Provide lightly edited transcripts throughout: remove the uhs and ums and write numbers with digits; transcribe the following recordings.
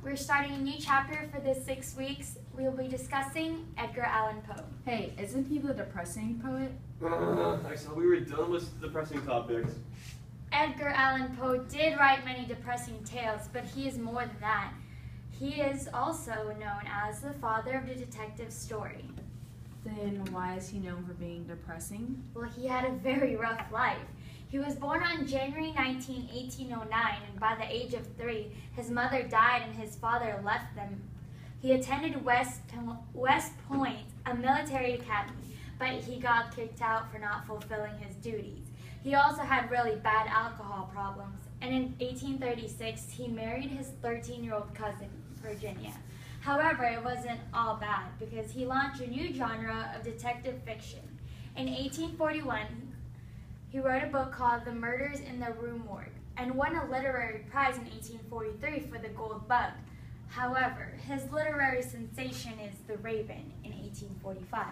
we're starting a new chapter for this 6 weeks. We'll be discussing Edgar Allan Poe. Hey, isn't he the depressing poet? I saw we were done with depressing topics. Edgar Allan Poe did write many depressing tales, but he is more than that. He is also known as the father of the detective story. Then why is he known for being depressing? Well, he had a very rough life. He was born on January 19, 1809, and by the age of 3, his mother died and his father left them. He attended West Point, a military academy, but he got kicked out for not fulfilling his duties. He also had really bad alcohol problems, and in 1836, he married his 13-year-old cousin, Virginia. However, it wasn't all bad, because he launched a new genre of detective fiction. In 1841, he wrote a book called The Murders in the Rue Morgue and won a literary prize in 1843 for The Gold Bug. However, his literary sensation is The Raven in 1845.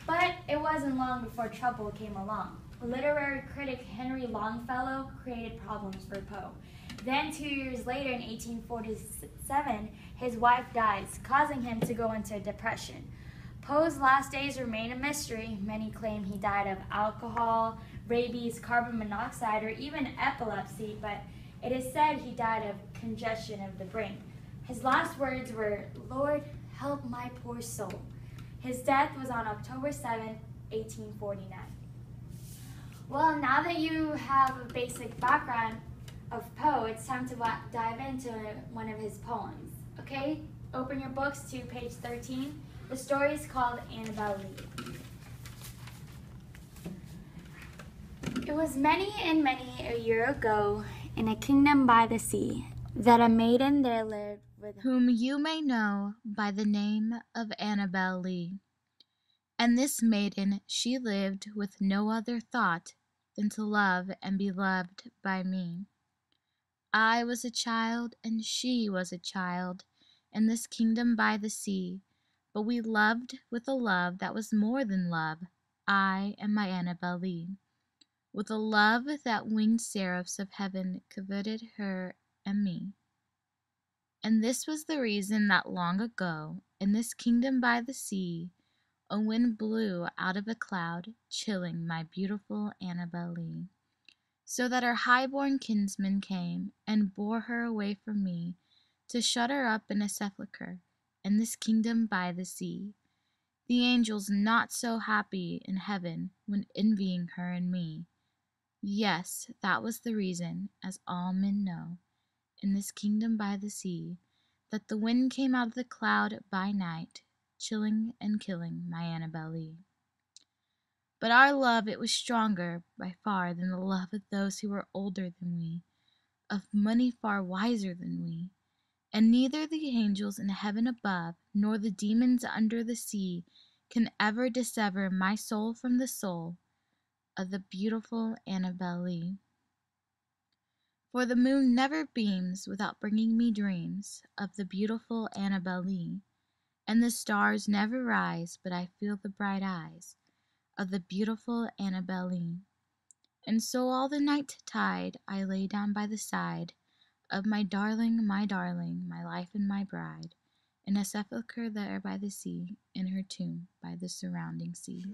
But it wasn't long before trouble came along. Literary critic Henry Longfellow created problems for Poe. Then 2 years later, in 1847, his wife dies, causing him to go into a depression. Poe's last days remain a mystery. Many claim he died of alcohol, rabies, carbon monoxide, or even epilepsy, but it is said he died of congestion of the brain. His last words were, "Lord, help my poor soul." His death was on October 7, 1849. Well, now that you have a basic background of Poe, it's time to dive into one of his poems. Okay, open your books to page 13. The story is called Annabel Lee. It was many and many a year ago, in a kingdom by the sea, that a maiden there lived with whom you may know by the name of Annabel Lee. And this maiden, she lived with no other thought than to love and be loved by me. I was a child, and she was a child, in this kingdom by the sea, but we loved with a love that was more than love, I and my Annabel Lee. With a love that winged seraphs of heaven coveted her and me. And this was the reason that long ago, in this kingdom by the sea, a wind blew out of a cloud, chilling my beautiful Annabel Lee, so that her high-born kinsman came and bore her away from me, to shut her up in a sepulchre, in this kingdom by the sea. The angels not so happy in heaven, when envying her and me. Yes, that was the reason, as all men know, in this kingdom by the sea, that the wind came out of the cloud by night, chilling and killing my Annabel Lee. But our love, it was stronger by far than the love of those who were older than we, of money far wiser than we, and neither the angels in heaven above, nor the demons under the sea, can ever dissever my soul from the soul of the beautiful Annabel Lee. For the moon never beams without bringing me dreams of the beautiful Annabel Lee, and the stars never rise but I feel the bright eyes of the beautiful Annabel Lee. And so all the night tide I lay down by the side of my darling, my life and my bride, in a sepulchre there by the sea, in her tomb by the surrounding sea.